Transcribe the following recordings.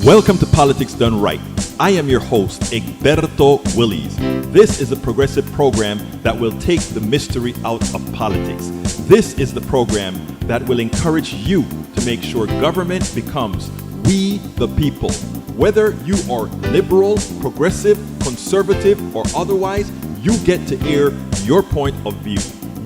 Welcome to Politics Done Right. I am your host, Egberto Willies. This is a progressive program that will take the mystery out of politics. This is the program that will encourage you to make sure government becomes we the people. Whether you are liberal, progressive, conservative, or otherwise, you get to air your point of view.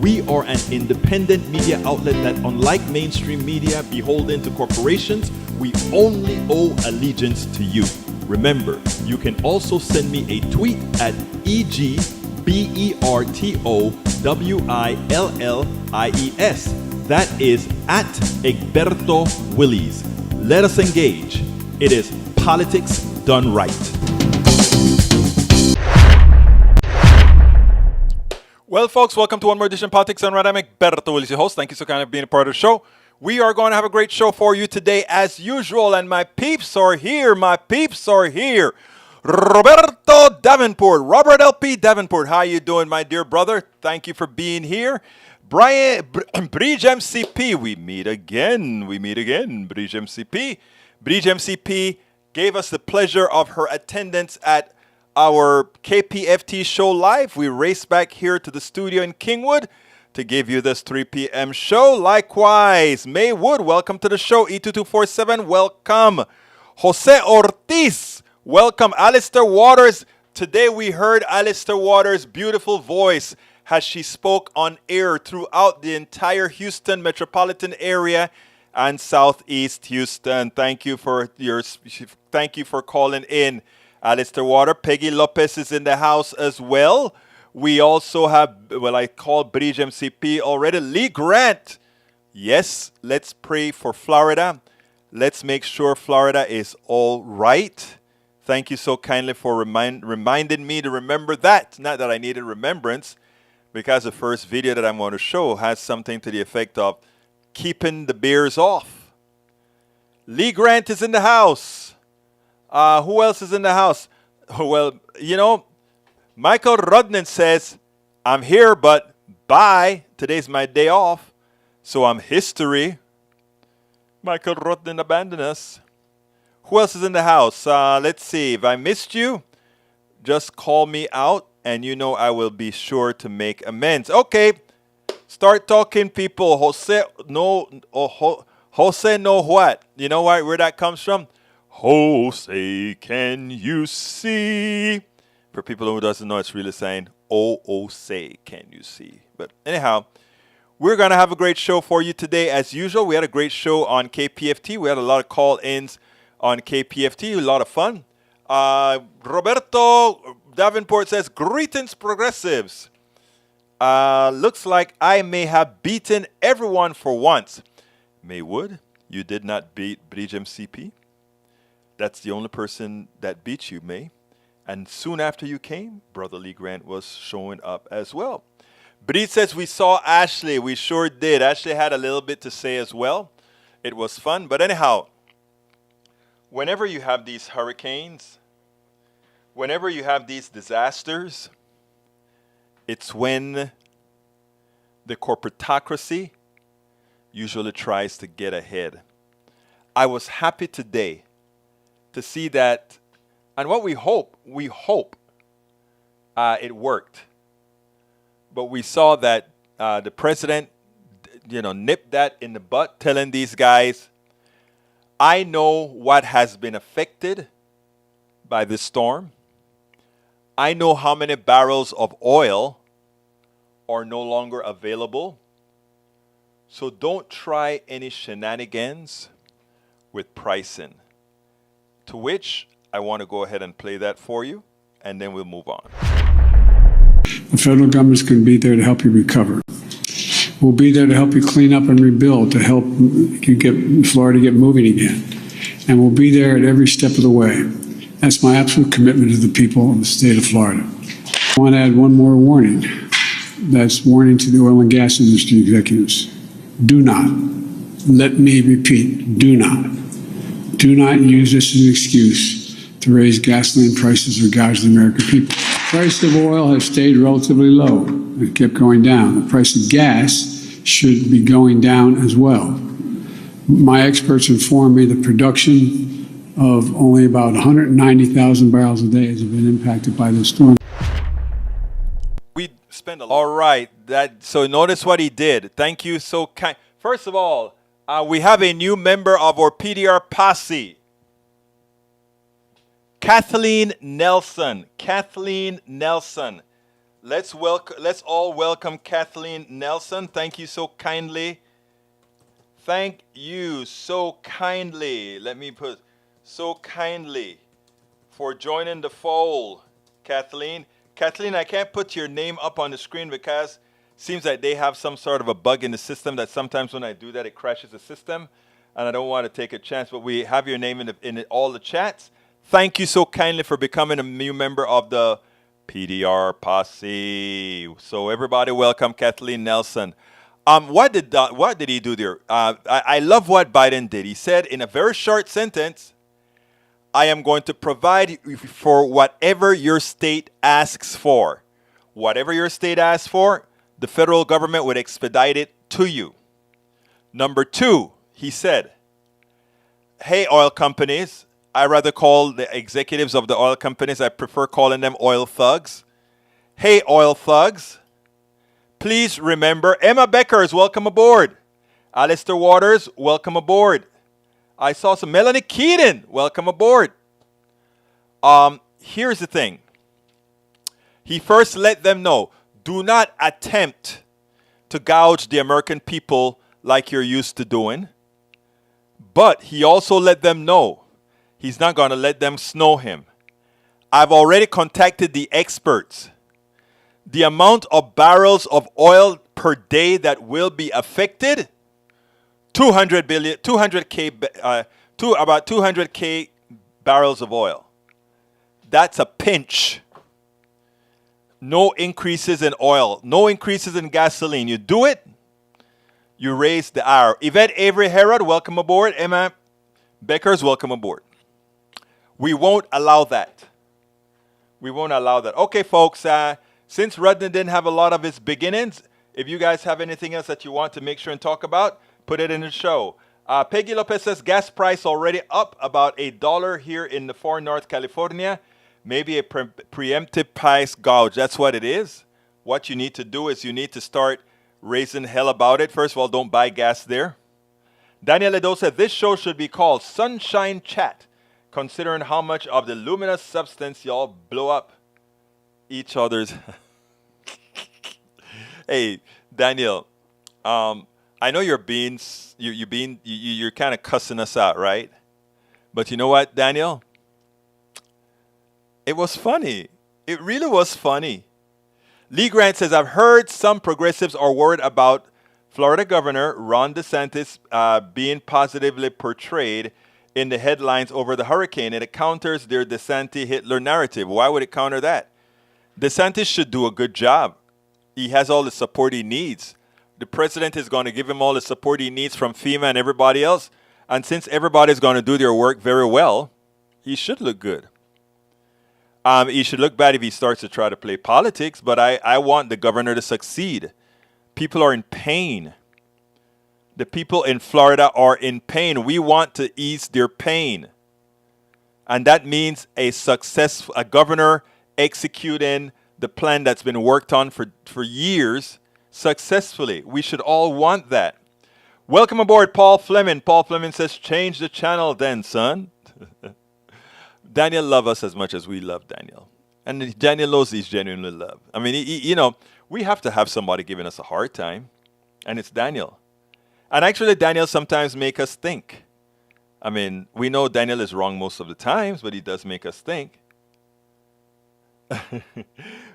We are an independent media outlet that, unlike mainstream media beholden to corporations, we only owe allegiance to you. Remember, you can also send me a tweet at EGBERTOWILLIES. That is at Egberto Willies. Let us engage. It is Politics Done Right. Well, folks, welcome to one more edition of Politics Done Right. I'm Egberto Willies, your host. Thank you so kindly for being a part of the show. We are going to have a great show for you today, as usual, and my peeps are here. Roberto Davenport, Robert LP Davenport. How you doing, my dear brother? Thank you for being here. Bridge MCP, we meet again, Bridge MCP. Bridge MCP gave us the pleasure of her attendance at our KPFT show live. We raced back here to the studio in Kingwood to give you this 3 p.m. show. Likewise, May Wood, welcome to the show. E2247, welcome. Jose Ortiz, welcome. Alistair Waters, today we heard Alistair Waters' beautiful voice as she spoke on air throughout the entire Houston metropolitan area and Southeast Houston. Thank you for calling in, Alistair Water. Peggy Lopez is in the house as well. We also have, I called Bridge MCP already. Lee Grant. Yes, let's pray for Florida. Let's make sure Florida is all right. Thank you so kindly for reminding me to remember that. Not that I needed remembrance, because the first video that I'm going to show has something to the effect of keeping the bears off. Lee Grant is in the house. Who else is in the house? Well, Michael Rudnan says, I'm here, but bye. Today's my day off, so I'm history. Michael Rudnan abandoned us. Who else is in the house? Let's see. If I missed you, just call me out, and I will be sure to make amends. Okay, start talking, people. Jose know what? You know where that comes from? Jose, can you see? For people who doesn't know, it's really saying, oh, say, can you see? But anyhow, we're going to have a great show for you today. As usual, we had a great show on KPFT. We had a lot of call-ins on KPFT, a lot of fun. Roberto Davenport says, greetings, progressives. Looks like I may have beaten everyone for once. Maywood, you did not beat Bridge MCP. That's the only person that beat you, May. And soon after you came, Brother Lee Grant was showing up as well. Bridge says, we saw Ashley. We sure did. Ashley had a little bit to say as well. It was fun. But anyhow, whenever you have these hurricanes, whenever you have these disasters, it's when the corporatocracy usually tries to get ahead. I was happy today to see that. And what we hope it worked. But we saw that the president, nipped that in the butt, telling these guys, I know what has been affected by this storm. I know how many barrels of oil are no longer available. So don't try any shenanigans with pricing. To which I want to go ahead and play that for you, and then we'll move on. The federal government's going to be there to help you recover. We'll be there to help you clean up and rebuild, to help you get Florida get moving again. And we'll be there at every step of the way. That's my absolute commitment to the people of the state of Florida. I want to add one more warning. That's warning to the oil and gas industry executives. Do not, let me repeat, do not use this as an excuse to raise gasoline prices or gouge the American people. The price of oil has stayed relatively low. It kept going down. The price of gas should be going down as well. My experts inform me the production of only about 190,000 barrels a day has been impacted by the storm. We spend a lot. All right. So notice what he did. Thank you so kind. First of all, we have a new member of our PDR posse. Kathleen Nelson. Kathleen Nelson. Let's all welcome Kathleen Nelson. Thank you so kindly. Thank you so kindly. Let me put so kindly for joining the fold, Kathleen. Kathleen, I can't put your name up on the screen because it seems like they have some sort of a bug in the system that sometimes when I do that, it crashes the system. And I don't want to take a chance, but we have your name in all the chats. Thank you so kindly for becoming a new member of the PDR posse. So everybody welcome Kathleen Nelson. What did he do there? I love what Biden did. He said in a very short sentence, I am going to provide for whatever your state asks for. Whatever your state asks for, the federal government would expedite it to you. Number two, he said, hey, oil companies, I rather call the executives of the oil companies, I prefer calling them oil thugs. Hey, oil thugs, please remember, Emma Beckers, welcome aboard. Alistair Waters, welcome aboard. I saw some Melanie Keaton, welcome aboard. Here's the thing. He first let them know, do not attempt to gouge the American people like you're used to doing. But he also let them know he's not going to let them snow him. I've already contacted the experts. The amount of barrels of oil per day that will be affected, 200K barrels of oil. That's a pinch. No increases in oil, no increases in gasoline. You do it, you raise the hour. Yvette Avery Herod, welcome aboard. Emma Beckers, welcome aboard. We won't allow that. We won't allow that. Okay, folks, since Rudden didn't have a lot of his beginnings, if you guys have anything else that you want to make sure and talk about, put it in the show. Peggy Lopez says gas price already up about $1 here in the far North California. Maybe a preemptive price gouge. That's what it is. What you need to do is you need to start raising hell about it. First of all, don't buy gas there. Daniel Ledo said this show should be called Sunshine Chat, considering how much of the luminous substance y'all blow up each other's. Hey, Daniel, I know you're kind of cussing us out, right? But you know what, Daniel? It was funny. It really was funny. Lee Grant says, I've heard some progressives are worried about Florida Governor Ron DeSantis being positively portrayed in the headlines over the hurricane, and it counters their DeSantis Hitler narrative. Why would it counter that? DeSantis should do a good job. He has all the support he needs. The president is going to give him all the support he needs from FEMA and everybody else. And since everybody's going to do their work very well, he should look good. He should look bad if he starts to try to play politics, but I want the governor to succeed. People are in pain. The people in Florida are in pain. We want to ease their pain. And that means a governor executing the plan that's been worked on for years successfully. We should all want that. Welcome aboard, Paul Fleming. Paul Fleming says, change the channel then, son. Daniel loves us as much as we love Daniel. And Daniel knows he's genuinely loved. I mean, we have to have somebody giving us a hard time. And it's Daniel. And actually, Daniel sometimes makes us think. I mean, we know Daniel is wrong most of the times, but he does make us think.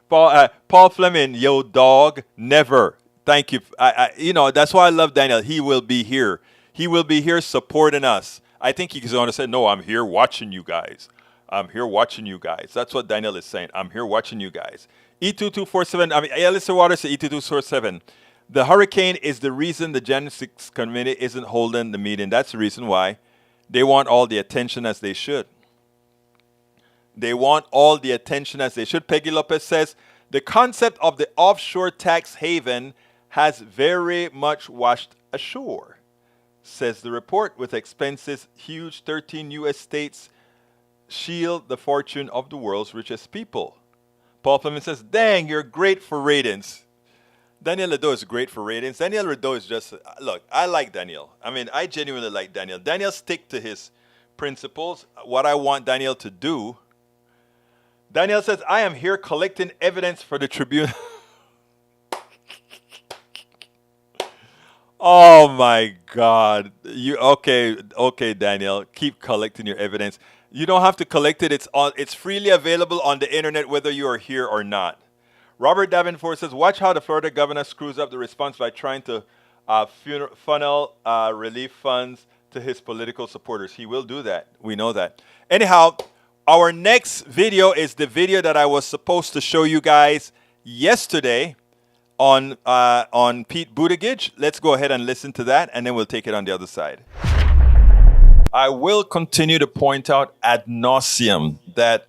Paul Fleming, yo dog, never. Thank you. That's why I love Daniel. He will be here. He will be here supporting us. I think he's going to say, no, I'm here watching you guys. I'm here watching you guys. That's what Daniel is saying. I'm here watching you guys. E2247, Alistair Waters said E2247. The hurricane is the reason the January 6th committee isn't holding the meeting. That's the reason why. They want all the attention as they should. They want all the attention as they should. Peggy Lopez says, the concept of the offshore tax haven has very much washed ashore. says the report, with expenses huge. 13 U.S. states shield the fortune of the world's richest people. Paul Fleming says, dang, you're great for ratings. Daniel Ledo is great for ratings. Daniel Ledo is just, look, I like Daniel. I mean, I genuinely like Daniel. Daniel stick to his principles, what I want Daniel to do. Daniel says, I am here collecting evidence for the Tribune. Oh my God. Okay, Daniel. Keep collecting your evidence. You don't have to collect it. It's freely available on the internet whether you are here or not. Robert Davenport says, watch how the Florida governor screws up the response by trying to funnel relief funds to his political supporters. He will do that. We know that. Anyhow, our next video is the video that I was supposed to show you guys yesterday on Pete Buttigieg. Let's go ahead and listen to that, and then we'll take it on the other side. I will continue to point out ad nauseum that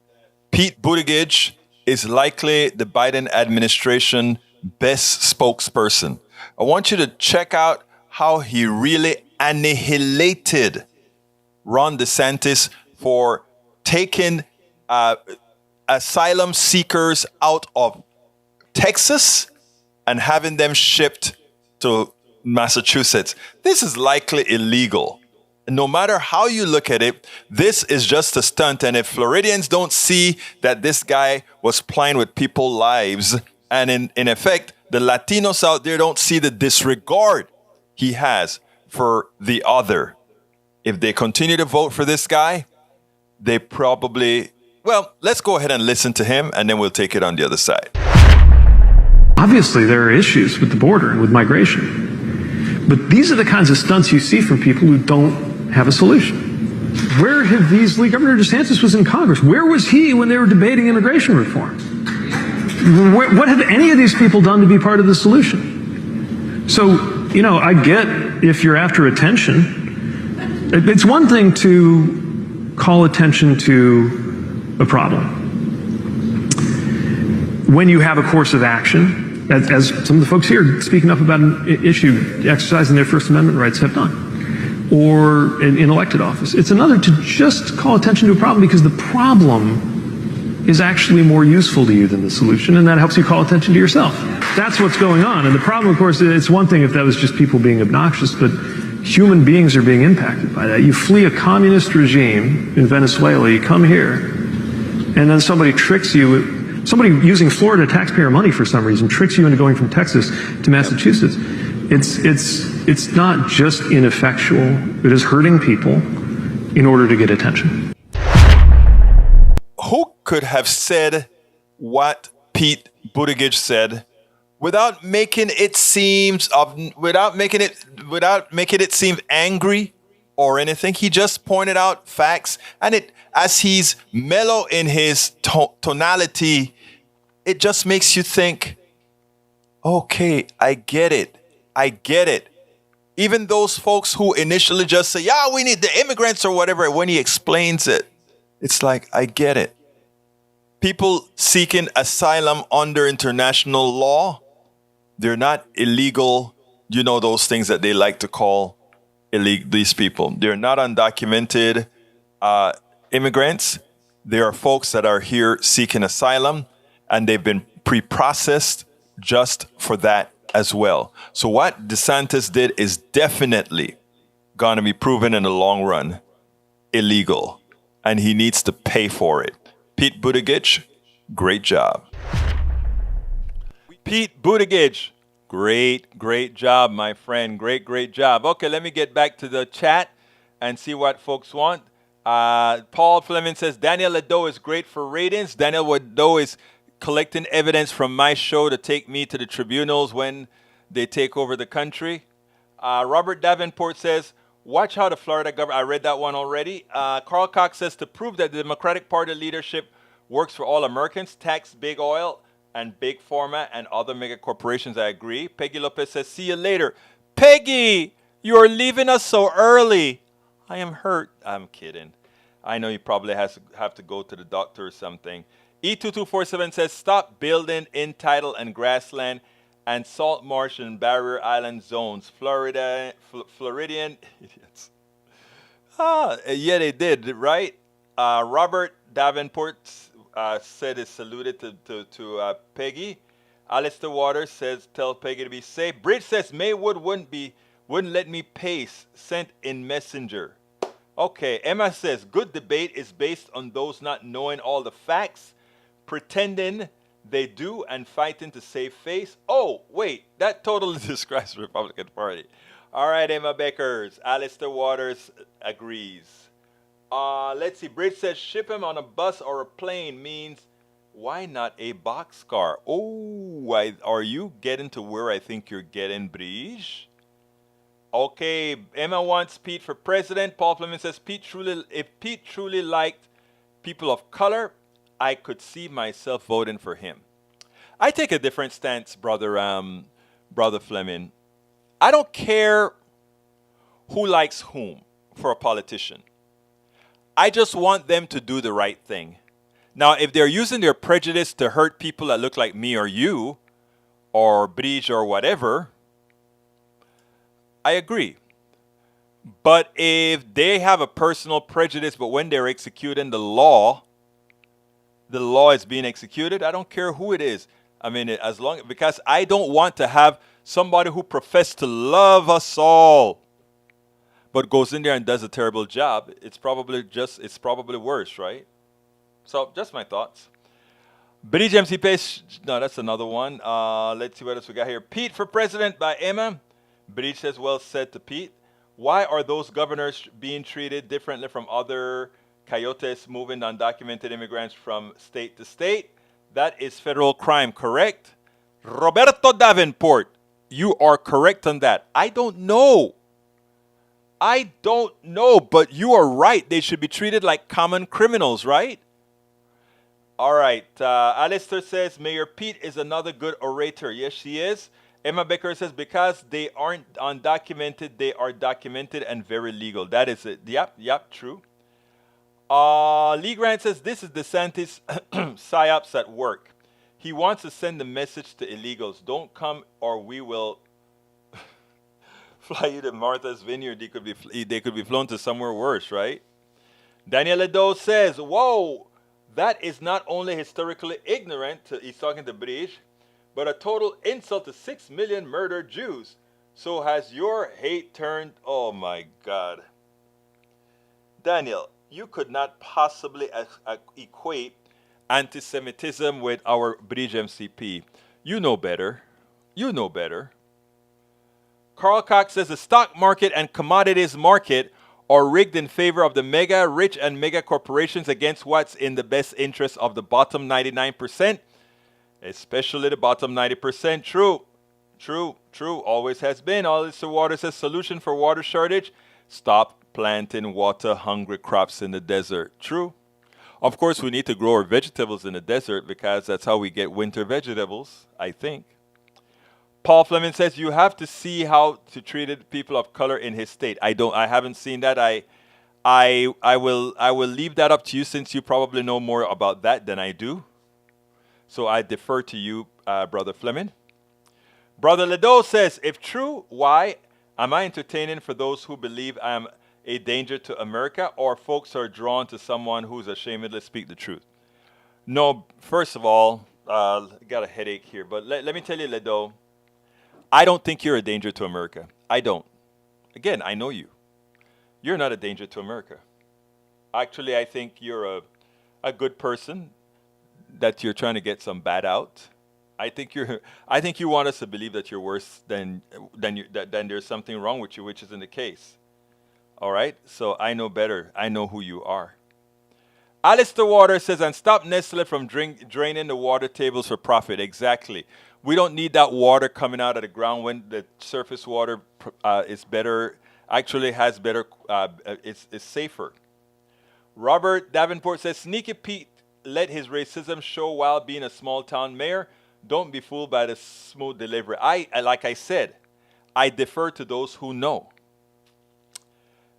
Pete Buttigieg is likely the Biden administration best spokesperson. I want you to check out how he really annihilated Ron DeSantis for taking asylum seekers out of Texas and having them shipped to Massachusetts. This is likely illegal. No matter how you look at it, this is just a stunt. And if Floridians don't see that this guy was playing with people's lives, and in effect, the Latinos out there don't see the disregard he has for the other, if they continue to vote for this guy, they probably, well, let's go ahead and listen to him, and then we'll take it on the other side. Obviously, there are issues with the border and with migration. But these are the kinds of stunts you see from people who don't have a solution. Where have these, Governor DeSantis was in Congress. Where was he when they were debating immigration reform? What have any of these people done to be part of the solution? So, I get if you're after attention. It's one thing to call attention to a problem when you have a course of action, as some of the folks here speaking up about an issue, exercising their First Amendment rights have done, or in elected office. It's another to just call attention to a problem because the problem is actually more useful to you than the solution, and that helps you call attention to yourself. That's what's going on. And the problem, of course, it's one thing if that was just people being obnoxious, but human beings are being impacted by that. You flee a communist regime in Venezuela, you come here, and then somebody tricks you. Somebody using Florida taxpayer money for some reason tricks you into going from Texas to Massachusetts. It's not just ineffectual. It is hurting people in order to get attention. Who could have said what Pete Buttigieg said without making it seem angry or anything? He just pointed out facts, and as he's mellow in his tonality, it just makes you think, okay, I get it. Even those folks who initially just say, yeah, we need the immigrants or whatever, when he explains it, it's like, I get it. People seeking asylum under international law, they're not illegal, those things that they like to call illegal, these people. They're not undocumented immigrants. There are folks that are here seeking asylum, and they've been pre-processed just for that as well. So what DeSantis did is definitely going to be proven in the long run illegal, and he needs to pay for it. Pete Buttigieg, great job. Pete Buttigieg, great job, my friend. Great job. Okay, let me get back to the chat and see what folks want. Paul Fleming says, Daniel Ledo is great for ratings. Daniel Ledo is collecting evidence from my show to take me to the tribunals when they take over the country. Robert Davenport says, watch how the Florida government, I read that one already. Carl Cox says, to prove that the Democratic Party leadership works for all Americans, tax big oil and big pharma and other mega corporations. I agree. Peggy Lopez says, see you later. Peggy, you are leaving us so early. I am hurt. I'm kidding. I know you probably have to go to the doctor or something. E2247 says, stop building in tidal and grassland and salt marsh and barrier island zones. Floridian idiots. Yeah, they did, right? Robert Davenport said it's saluted to Peggy. Alistair Waters says tell Peggy to be safe. Bridge says Maywood wouldn't let me pace. Sent in messenger. Okay, Emma says good debate is based on those not knowing all the facts, pretending they do, and fighting to save face. Oh, wait, that totally describes the Republican Party. All right, Emma Beckers. Alistair Waters agrees. Let's see. Bridge says ship him on a bus or a plane means why not a boxcar? Oh, are you getting to where I think you're getting, Bridge? Okay, Emma wants Pete for president. Paul Fleming says if Pete truly liked people of color, I could see myself voting for him. I take a different stance, brother Fleming. I don't care who likes whom for a politician. I just want them to do the right thing. Now, if they're using their prejudice to hurt people that look like me or you, or Bridge or whatever, I agree. But if they have a personal prejudice, but when they're executing the law is being executed, I don't care who it is. I mean, because I don't want to have somebody who professes to love us all, but goes in there and does a terrible job. It's probably worse, right? So, just my thoughts. Bridge MC Pace, no, that's another one. Let's see what else we got here. Pete for president by Emma. Bridge says, well said to Pete. Why are those governors being treated differently from other coyotes moving undocumented immigrants from state to state? That is federal crime, correct? Roberto Davenport, you are correct on that. I don't know, but you are right. They should be treated like common criminals, right? All right. Alistair says, Mayor Pete is another good orator. Yes, she is. Emma Becker says, because they aren't undocumented, they are documented and very legal. That is it. Yep, true. Lee Grant says, this is DeSantis psyops at work. He wants to send a message to illegals. Don't come or we will fly you to Martha's Vineyard. They could be flown to somewhere worse, right? Daniel Ledo says, whoa, that is not only historically ignorant, he's talking to Bridge, but a total insult to 6 million murdered Jews. So has your hate turned, oh my God. Daniel, you could not possibly equate anti-Semitism with our Bridge MCP. You know better. Carl Cox says the stock market and commodities market are rigged in favor of the mega rich and mega corporations against what's in the best interest of the bottom 99%, especially the bottom 90%. True. Always has been. Alistair Waters says solution for water shortage, stop planting water-hungry crops in the desert. True. Of course, we need to grow our vegetables in the desert because that's how we get winter vegetables, I think. Paul Fleming says you have to see how to treat people of color in his state. I haven't seen that. I will leave that up to you since you probably know more about that than I do. So I defer to you, Brother Fleming. Brother Ledo says, if true, why am I entertaining for those who believe I am a danger to America, or folks are drawn to someone who's ashamedly speak the truth? No, first of all, got a headache here, but let me tell you, Ledo, I don't think you're a danger to America. I don't. Again, I know you. You're not a danger to America. Actually, I think you're a good person that you're trying to get some bad out. I think you want us to believe that you're worse than there's something wrong with you, which isn't the case. All right? So I know better. I know who you are. Alistair Waters says, and stop Nestle from draining the water tables for profit. Exactly. We don't need that water coming out of the ground when the surface water is better, actually has better, is safer. Robert Davenport says, Sneaky Pete let his racism show while being a small town mayor. Don't be fooled by the smooth delivery. Like I said, I defer to those who know.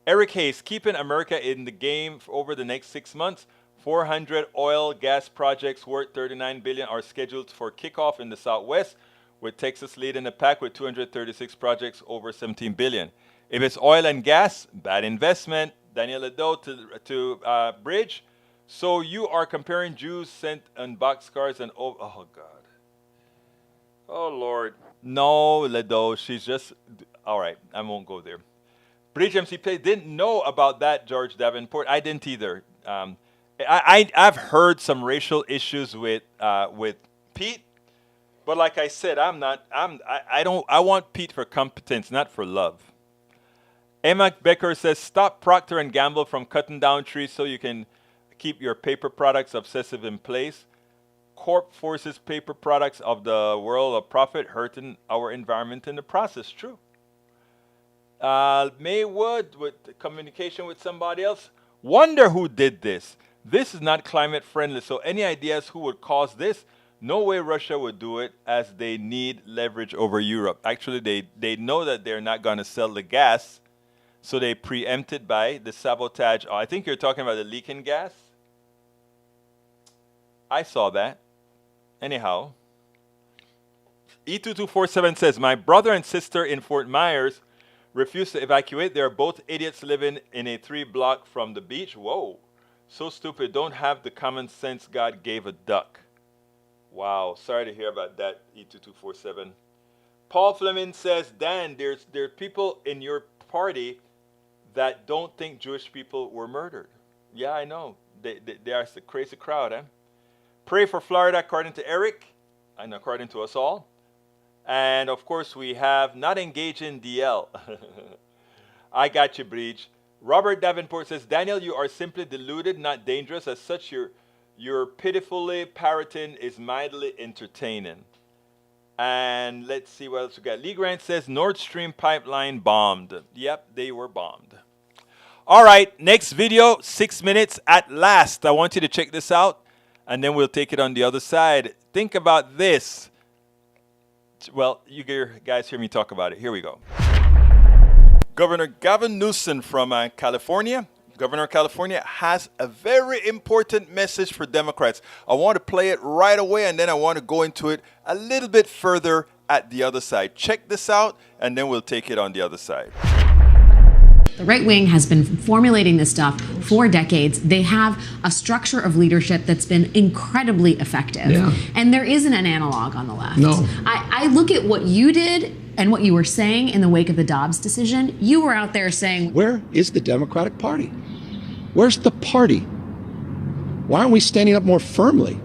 Eric Hayes, keeping America in the game over the next 6 months. 400 oil gas projects worth $39 billion are scheduled for kickoff in the Southwest, with Texas leading the pack with 236 projects over 17 billion. If it's oil and gas, bad investment. Daniel Ledo to Bridge. So you are comparing Jews sent on boxcars and oh God. Oh Lord. No, Ledo, she's just all right. I won't go there. Bridge MCP didn't know about that, George Davenport. I didn't either. I've heard some racial issues with Pete, but like I said, I want Pete for competence, not for love. Emma Becker says, stop Procter & Gamble from cutting down trees so you can keep your paper products obsessive in place. Corp forces paper products of the world of profit, hurting our environment in the process. True. Maywood with communication with somebody else. Wonder who did this. This is not climate friendly. So any ideas who would cause this? No way Russia would do it, as they need leverage over Europe. Actually, they know that they're not going to sell the gas. So they preempted by the sabotage. Oh, I think you're talking about the leaking gas. I saw that. Anyhow, E2247 says, my brother and sister in Fort Myers refused to evacuate. They're both idiots living in a 3-block from the beach. Whoa. So stupid. Don't have the common sense God gave a duck. Wow. Sorry to hear about that, E2247. Paul Fleming says, Dan, there are people in your party that don't think Jewish people were murdered. Yeah, I know. They are a crazy crowd, eh? Pray for Florida, according to Eric, and according to us all. And, of course, we have not engaged in DL. I got you, Breach. Robert Davenport says, Daniel, you are simply deluded, not dangerous. As such, your pitifully parroting is mildly entertaining. And let's see what else we got. Lee Grant says, Nord Stream pipeline bombed. Yep, they were bombed. All right, next video, 6 minutes at last. I want you to check this out, and then we'll take it on the other side. Think about this. Well, you guys hear me talk about it. Here we go. Governor Gavin Newsom from California. Governor of California has a very important message for Democrats. I want to play it right away, and then I want to go into it a little bit further at the other side. Check this out, and then we'll take it on the other side. The right wing has been formulating this stuff for decades. They have a structure of leadership that's been incredibly effective. Yeah. And there isn't an analog on the left. No. I look at what you did and what you were saying in the wake of the Dobbs decision. You were out there saying, where is the Democratic Party? Where's the party? Why aren't we standing up more firmly,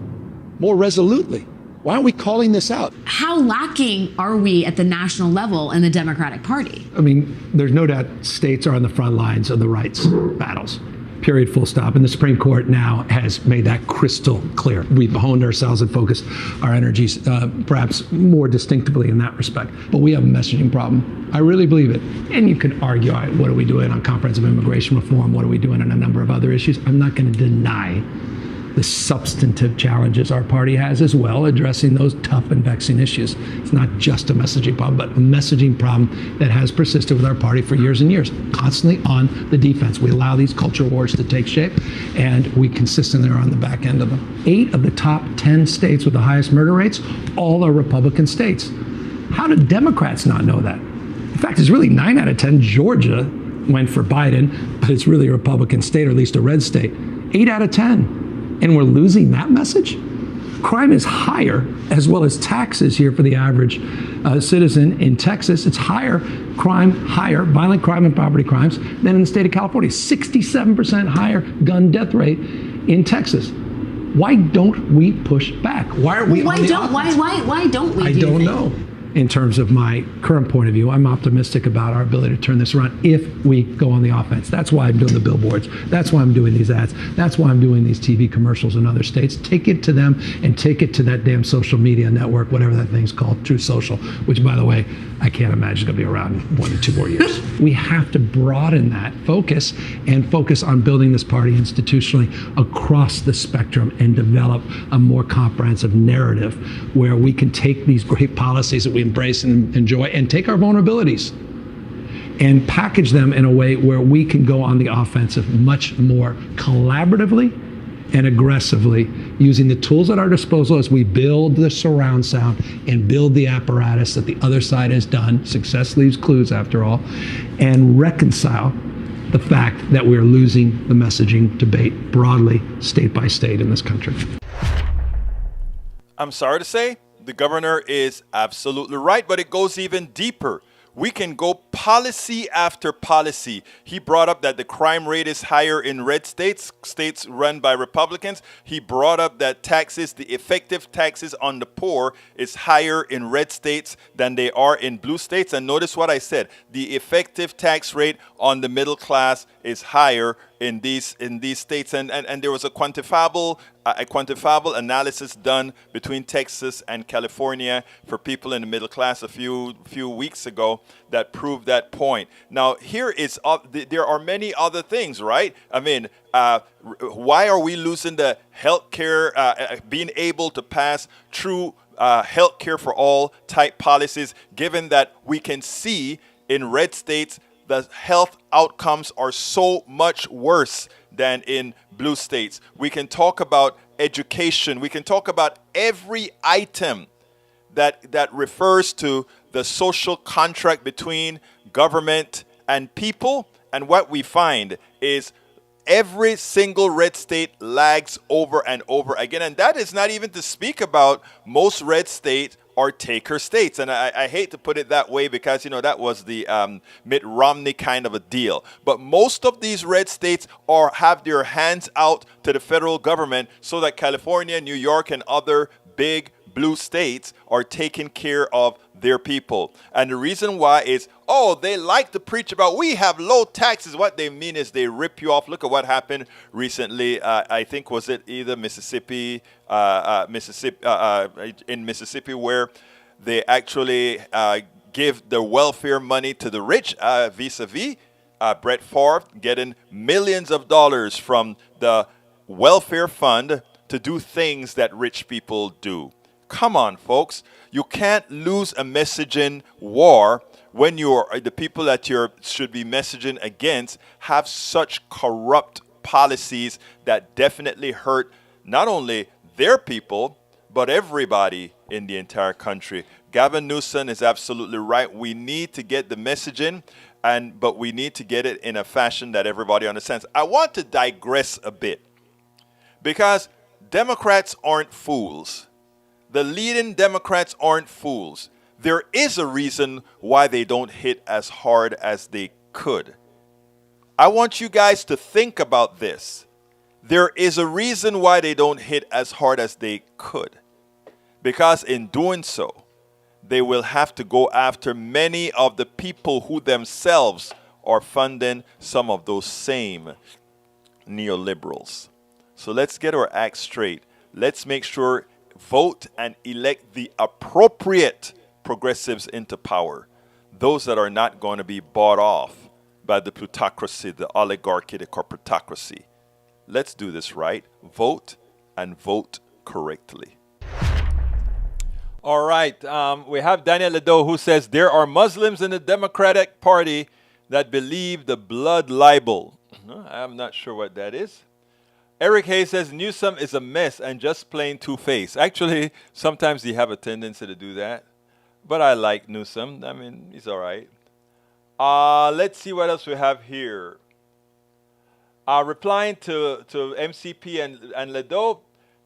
more resolutely? Why aren't we calling this out? How lacking are we at the national level in the Democratic Party? I mean, there's no doubt states are on the front lines of the rights battles. Period, full stop. And the Supreme Court now has made that crystal clear. We've honed ourselves and focused our energies perhaps more distinctively in that respect. But we have a messaging problem. I really believe it. And you can argue, what are we doing on comprehensive immigration reform? What are we doing on a number of other issues? I'm not going to deny the substantive challenges our party has as well, addressing those tough and vexing issues. It's not just a messaging problem, but a messaging problem that has persisted with our party for years and years, constantly on the defense. We allow these culture wars to take shape, and we consistently are on the back end of them. 8 of the top 10 states with the highest murder rates, all are Republican states. How do Democrats not know that? In fact, it's really 9 out of 10. Georgia went for Biden, but it's really a Republican state, or at least a red state. 8 out of 10. And we're losing that message? Crime is higher, as well as taxes here for the average citizen in Texas. It's higher, violent crime and property crimes than in the state of California. 67% higher gun death rate in Texas. Why don't we push back? Why are we why don't we? I don't know. In terms of my current point of view, I'm optimistic about our ability to turn this around if we go on the offense. That's why I'm doing the billboards. That's why I'm doing these ads. That's why I'm doing these TV commercials in other states. Take it to them and take it to that damn social media network, whatever that thing's called, True Social, which, by the way, I can't imagine is going to be around 1 to 2 more years. We have to broaden that focus and focus on building this party institutionally across the spectrum and develop a more comprehensive narrative where we can take these great policies that we embrace and enjoy and take our vulnerabilities and package them in a way where we can go on the offensive much more collaboratively and aggressively using the tools at our disposal as we build the surround sound and build the apparatus that the other side has done. Success leaves clues, after all, and reconcile the fact that we're losing the messaging debate broadly, state by state in this country. I'm sorry to say, the governor is absolutely right, but it goes even deeper. We can go policy after policy. He brought up that the crime rate is higher in red states, states run by Republicans. He brought up that taxes, the effective taxes on the poor is higher in red states than they are in blue states. And notice what I said, the effective tax rate on the middle class is higher in these states, and there was a quantifiable analysis done between Texas and California for people in the middle class a few weeks ago that proved that point. Now there are many other things, right? I mean, why are we losing the healthcare, being able to pass true healthcare for all type policies, given that we can see in red states the health outcomes are so much worse than in blue states. We can talk about education. We can talk about every item that refers to the social contract between government and people. And what we find is every single red state lags over and over again. And that is not even to speak about most red states are taker states. And I hate to put it that way because, that was the Mitt Romney kind of a deal. But most of these red states have their hands out to the federal government so that California, New York, and other big blue states are taking care of their people. And the reason why is, they like to preach about we have low taxes. What they mean is they rip you off. Look at what happened recently. I think was it either Mississippi, in Mississippi, where they actually give the welfare money to the rich, vis-a-vis Brett Favre getting millions of dollars from the welfare fund to do things that rich people do. Come on, folks. You can't lose a messaging war when the people that you should be messaging against have such corrupt policies that definitely hurt not only their people, but everybody in the entire country. Gavin Newsom is absolutely right. We need to get the messaging, but we need to get it in a fashion that everybody understands. I want to digress a bit because Democrats aren't fools. The leading Democrats aren't fools. There is a reason why they don't hit as hard as they could. I want you guys to think about this. There is a reason why they don't hit as hard as they could. Because in doing so, they will have to go after many of the people who themselves are funding some of those same neoliberals. So let's get our act straight. Let's make sure vote and elect the appropriate progressives into power. Those that are not going to be bought off by the plutocracy, the oligarchy, the corporatocracy. Let's do this right. Vote and vote correctly. All right. We have Daniel Ledo who says there are Muslims in the Democratic Party that believe the blood libel. I'm not sure what that is. Eric Hayes says Newsom is a mess and just plain two-faced. Actually, sometimes they have a tendency to do that. But I like Newsom. I mean, he's all right. Let's see what else we have here. Replying to MCP and Ledo,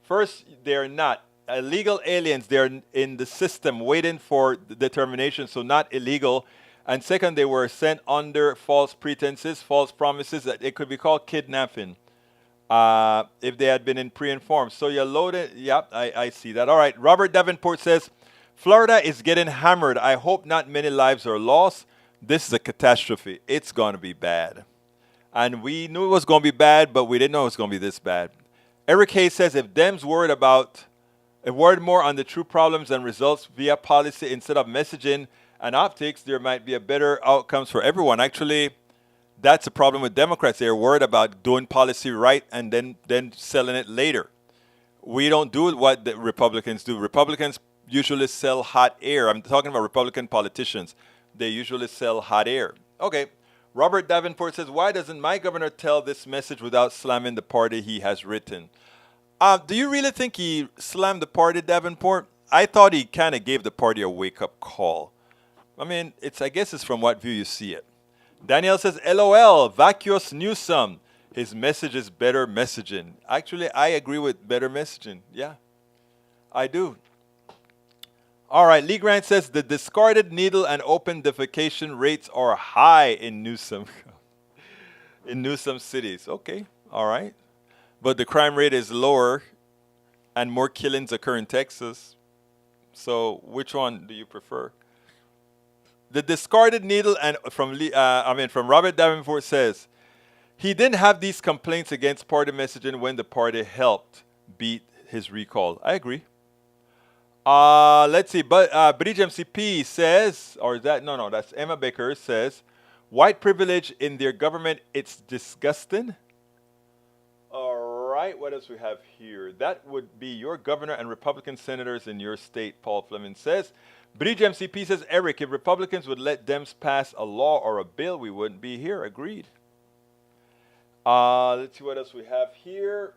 first, they're not. Illegal aliens, they're in the system waiting for the determination, so not illegal. And second, they were sent under false pretenses, false promises that it could be called kidnapping. If they had been in pre-informed. So you're loaded. Yep, I see that. All right. Robert Davenport says, Florida is getting hammered. I hope not many lives are lost. This is a catastrophe. It's going to be bad. And we knew it was going to be bad, but we didn't know it was going to be this bad. Eric Hayes says, if Dems worried more on the true problems and results via policy instead of messaging and optics, there might be a better outcomes for everyone. Actually, that's a problem with Democrats. They're worried about doing policy right and then selling it later. We don't do what the Republicans do. Republicans usually sell hot air. I'm talking about Republican politicians. They usually sell hot air. Okay. Robert Davenport says, why doesn't my governor tell this message without slamming the party he has written? Do you really think he slammed the party, Davenport? I thought he kind of gave the party a wake-up call. I mean, I guess it's from what view you see it. Daniel says, LOL, vacuous Newsom. His message is better messaging. Actually, I agree with better messaging. Yeah, I do. All right, Lee Grant says, the discarded needle and open defecation rates are high in Newsom. in Newsom cities. Okay, all right. But the crime rate is lower and more killings occur in Texas. So which one do you prefer? The discarded needle and from Robert Davenport says, he didn't have these complaints against party messaging when the party helped beat his recall. I agree. Let's see. But Bridge MCP says, or that no, that's Emma Baker says, white privilege in their government, it's disgusting. All right, what else we have here? That would be your governor and Republican senators in your state, Paul Fleming says. Bridge MCP says, Eric, if Republicans would let Dems pass a law or a bill, we wouldn't be here. Agreed. Let's see what else we have here.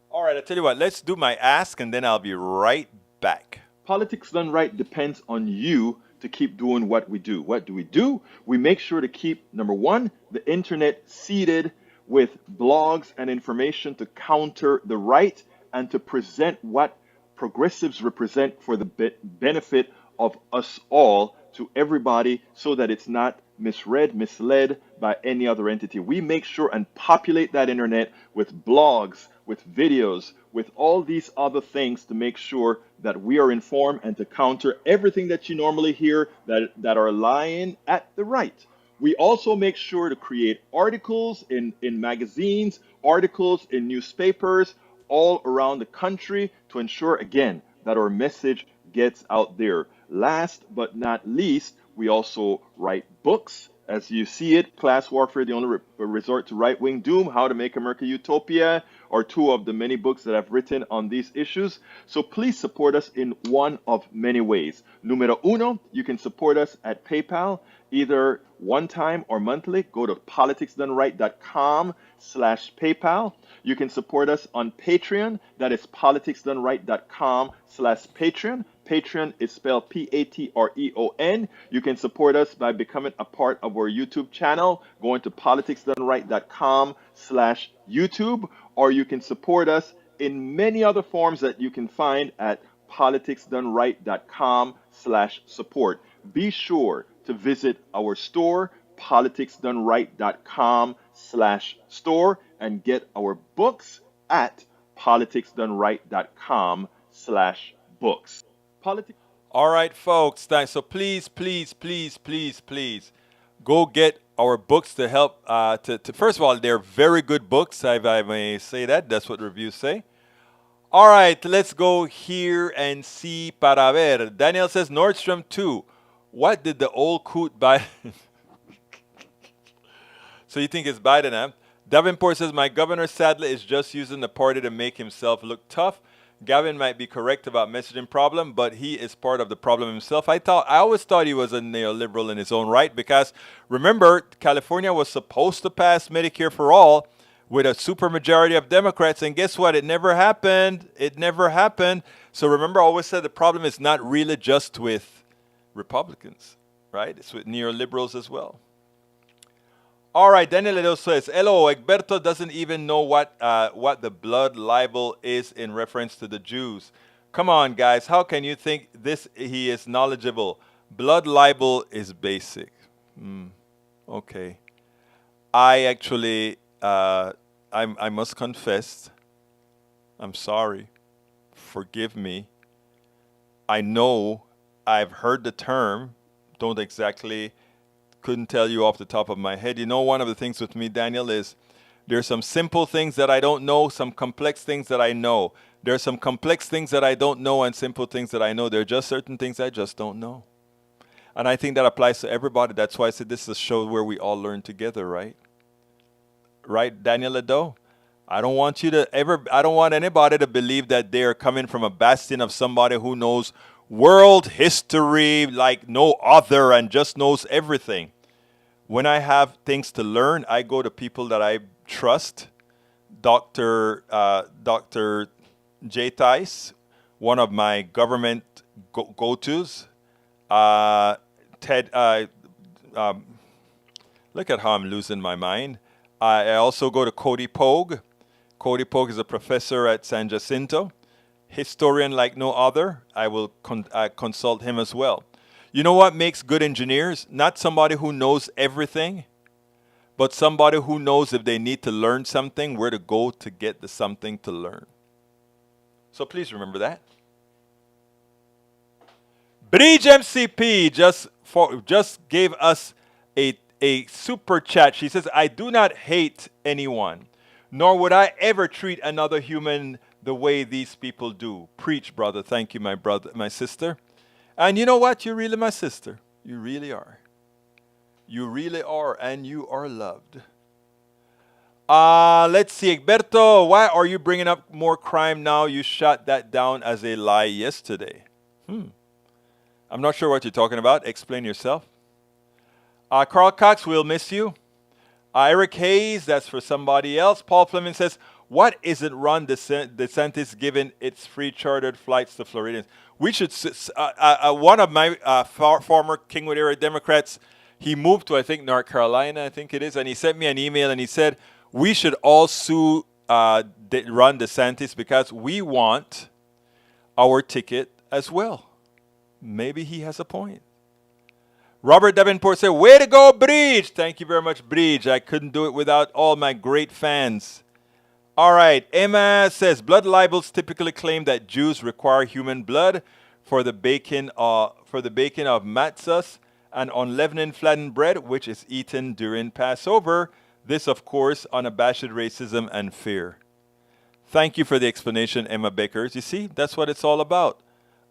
All right, I'll tell you what. Let's do my ask, and then I'll be right back. Politics done right depends on you to keep doing what we do. What do? We make sure to keep, number one, the internet seeded with blogs and information to counter the right and to present what progressives represent for the benefit of us all to everybody so that it's not misread, misled by any other entity. We make sure and populate that internet with blogs, with videos, with all these other things to make sure that we are informed and to counter everything that you normally hear that are lying at the right. We also make sure to create articles in magazines, articles in newspapers all around the country to ensure, again, that our message gets out there. Last but not least, we also write books. As you see it, Class Warfare, the Only Resort to Right-Wing Doom, How to Make America Utopia, are two of the many books that I've written on these issues. So please support us in one of many ways. Numero uno, you can support us at PayPal, either one time or monthly. Go to politicsdoneright.com/PayPal. You can support us on Patreon. That is politicsdoneright.com/Patreon. Patreon is spelled Patreon. You can support us by becoming a part of our YouTube channel, going to politicsdoneright.com/YouTube, or you can support us in many other forms that you can find at politicsdoneright.com/support. Be sure to visit our store, politicsdoneright.com/store, and get our books at politicsdoneright.com/books. All right, folks. Thanks. So please, go get our books to help. First of all, they're very good books. I may say that. That's what reviews say. All right, let's go here and see para ver. Daniel says Nordstrom 2. What did the old coot Biden? So you think it's Biden, huh? Davenport says my governor sadly is just using the party to make himself look tough. Gavin might be correct about messaging problem, but he is part of the problem himself. I always thought he was a neoliberal in his own right because remember, California was supposed to pass Medicare for all with a supermajority of Democrats, and guess what? It never happened. So remember, I always said the problem is not really just with Republicans, right? It's with neoliberals as well. All right, Daniel Edo says, hello, Egberto doesn't even know what the blood libel is in reference to the Jews. Come on, guys, how can you think he is knowledgeable? Blood libel is basic. Okay. I actually, I must confess, I'm sorry. Forgive me. I know I've heard the term, couldn't tell you off the top of my head. You know, one of the things with me, Daniel, is there's some simple things that I don't know, some complex things that I know. There's some complex things that I don't know and simple things that I know. There are just certain things I just don't know. And I think that applies to everybody. That's why I said this is a show where we all learn together, right? Right, Daniel Edo? I don't want anybody to believe that they're coming from a bastion of somebody who knows world history like no other and just knows everything. When I have things to learn, I go to people that I trust, Dr. J. Tice, one of my government go-tos. Ted, look at how I'm losing my mind. I also go to Cody Pogue. Cody Pogue is a professor at San Jacinto. Historian like no other. I will consult him as well. You know what makes good engineers? Not somebody who knows everything, but somebody who knows if they need to learn something, where to go to get the something to learn. So please remember that. Bridge MCP just gave us a super chat. She says, I do not hate anyone, nor would I ever treat another human the way these people do. Preach, brother. Thank you, my brother, my sister. And you know what? You're really my sister. You really are. You really are, and you are loved. Let's see. Egberto, why are you bringing up more crime now? You shot that down as a lie yesterday. I'm not sure what you're talking about. Explain yourself. Carl Cox, we'll miss you. Eric Hayes, that's for somebody else. Paul Fleming says, what isn't Ron DeSantis giving its free chartered flights to Floridians? We should, one of my former Kingwood area Democrats, he moved to, I think, North Carolina, I think it is, and he sent me an email and he said, we should all sue Ron DeSantis because we want our ticket as well. Maybe he has a point. Robert Davenport said, way to go, Bridge. Thank you very much, Bridge. I couldn't do it without all my great fans. All right. Emma says, blood libels typically claim that Jews require human blood for the baking of matzahs and unleavened flattened bread, which is eaten during Passover. This, of course, unabashed racism and fear. Thank you for the explanation, Emma Bakers. You see, that's what it's all about.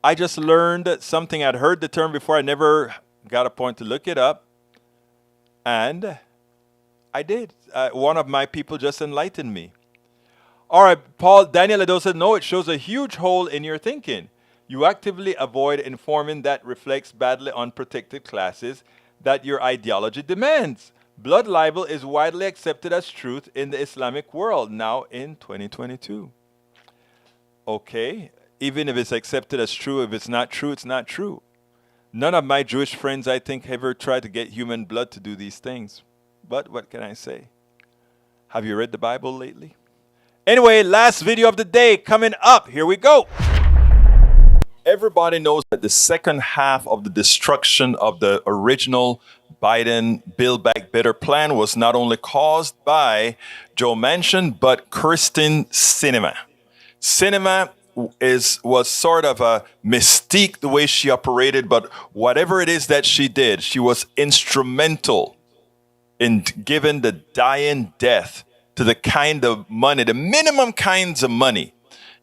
I just learned something. I'd heard the term before. I never got a point to look it up. And I did. One of my people just enlightened me. All right, Daniel Ado said, no, it shows a huge hole in your thinking. You actively avoid informing that reflects badly on protected classes that your ideology demands. Blood libel is widely accepted as truth in the Islamic world now in 2022. Okay, even if it's accepted as true, if it's not true, it's not true. None of my Jewish friends, I think, ever tried to get human blood to do these things. But what can I say? Have you read the Bible lately? Anyway, last video of the day coming up. Here we go. Everybody knows that the second half of the destruction of the original Biden Build Back Better plan was not only caused by Joe Manchin, but Kirsten Sinema. Sinema was sort of a mystique the way she operated, but whatever it is that she did, she was instrumental in giving the dying death to the kind of money, the minimum kinds of money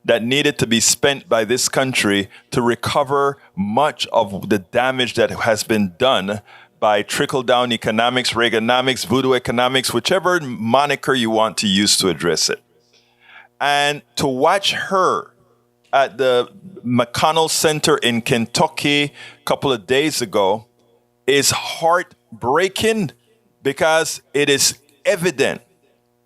that needed to be spent by this country to recover much of the damage that has been done by trickle-down economics, Reaganomics, voodoo economics, whichever moniker you want to use to address it. And to watch her at the McConnell Center in Kentucky a couple of days ago is heartbreaking because it is evident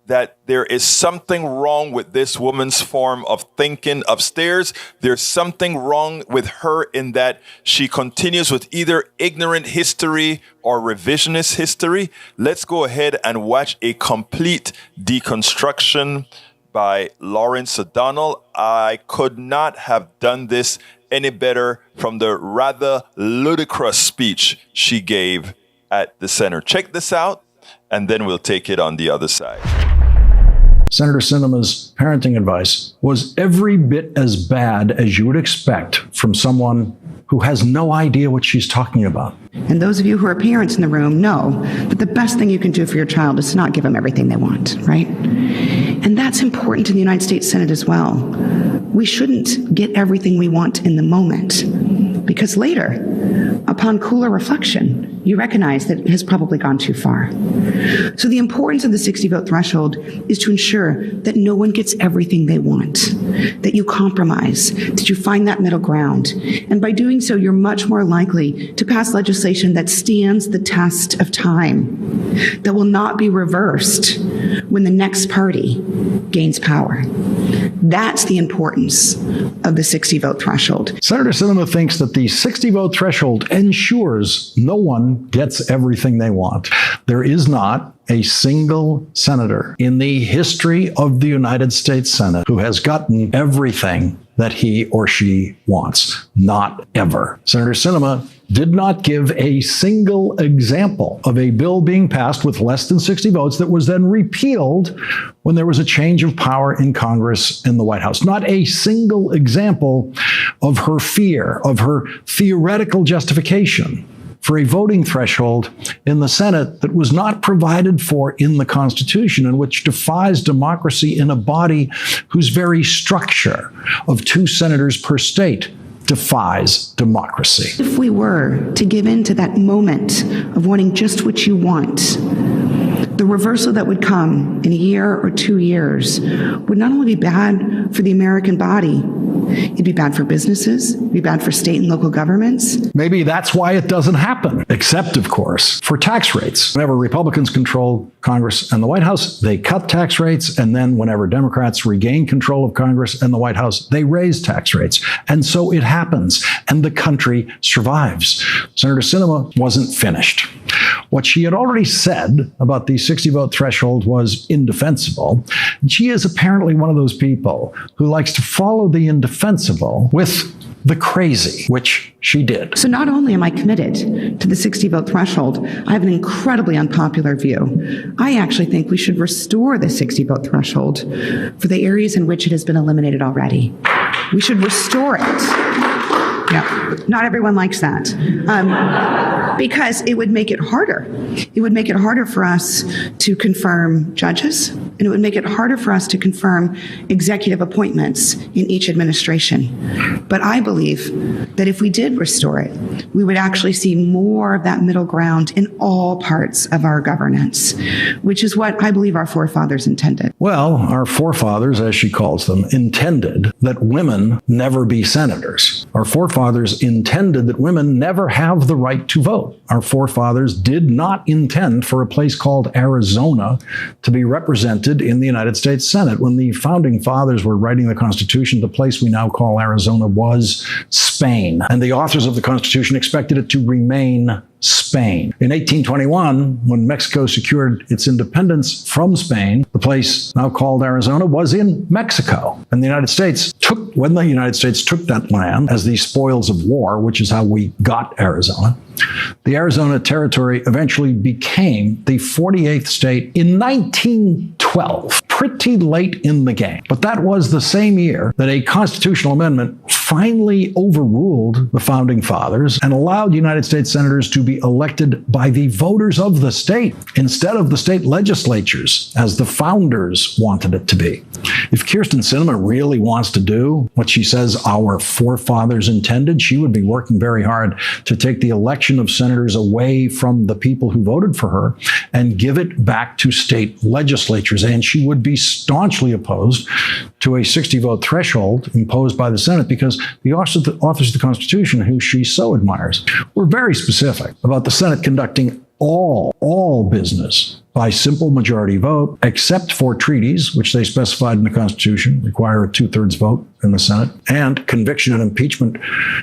that there is something wrong with this woman's form of thinking upstairs. There's something wrong with her in that she continues with either ignorant history or revisionist history. Let's go ahead and watch a complete deconstruction by Lawrence O'Donnell. I could not have done this any better from the rather ludicrous speech she gave at the center. Check this out, and then we'll take it on the other side. Senator Sinema's parenting advice was every bit as bad as you would expect from someone who has no idea what she's talking about. And those of you who are parents in the room know that the best thing you can do for your child is to not give them everything they want, right? And that's important to the United States Senate as well. We shouldn't get everything we want in the moment, because later, upon cooler reflection, you recognize that it has probably gone too far. So the importance of the 60-vote threshold is to ensure that no one gets everything they want, that you compromise, that you find that middle ground. And by doing so, you're much more likely to pass legislation that stands the test of time, that will not be reversed when the next party gains power. That's the importance of the 60 vote threshold. Senator Sinema thinks that the 60 vote threshold ensures no one gets everything they want. There is not a single senator in the history of the United States Senate who has gotten everything that he or she wants. Not ever. Senator Sinema did not give a single example of a bill being passed with less than 60 votes that was then repealed when there was a change of power in Congress and the White House. Not a single example of her fear, of her theoretical justification for a voting threshold in the Senate that was not provided for in the Constitution and which defies democracy in a body whose very structure of 2 senators per state defies democracy. If we were to give in to that moment of wanting just what you want, the reversal that would come in a year or 2 years would not only be bad for the American body, it'd be bad for businesses, it'd be bad for state and local governments. Maybe that's why it doesn't happen, except, of course, for tax rates. Whenever Republicans control Congress and the White House, they cut tax rates, and then whenever Democrats regain control of Congress and the White House, they raise tax rates. And so it happens, and the country survives. Senator Sinema wasn't finished. What she had already said about the 60 vote threshold was indefensible. And she is apparently one of those people who likes to follow the indefensible with the crazy, which she did. So not only am I committed to the 60 vote threshold, I have an incredibly unpopular view. I actually think we should restore the 60 vote threshold for the areas in which it has been eliminated already. We should restore it. Yeah, not everyone likes that. Because it would make it harder. It would make it harder for us to confirm judges, and it would make it harder for us to confirm executive appointments in each administration. But I believe that if we did restore it, we would actually see more of that middle ground in all parts of our governance, which is what I believe our forefathers intended. Well, our forefathers, as she calls them, intended that women never be senators. Our forefathers intended that women never have the right to vote. Our forefathers did not intend for a place called Arizona to be represented in the United States Senate. When the founding fathers were writing the Constitution, the place we now call Arizona was Spain. And the authors of the Constitution expected it to remain Spain. In 1821, when Mexico secured its independence from Spain, the place now called Arizona was in Mexico. And when the United States took that land as the spoils of war, which is how we got Arizona, the Arizona Territory eventually became the 48th state in 1912, pretty late in the game. But that was the same year that a constitutional amendment finally overruled the founding fathers and allowed United States senators to be elected by the voters of the state instead of the state legislatures, as the founders wanted it to be. If Kyrsten Sinema really wants to do what she says our forefathers intended, she would be working very hard to take the election of senators away from the people who voted for her and give it back to state legislatures. And she would be staunchly opposed to a 60 vote threshold imposed by the Senate because the authors of the Constitution, who she so admires, were very specific about the Senate conducting all business by simple majority vote, except for treaties, which they specified in the Constitution, require a 2/3 vote in the Senate, and conviction and impeachment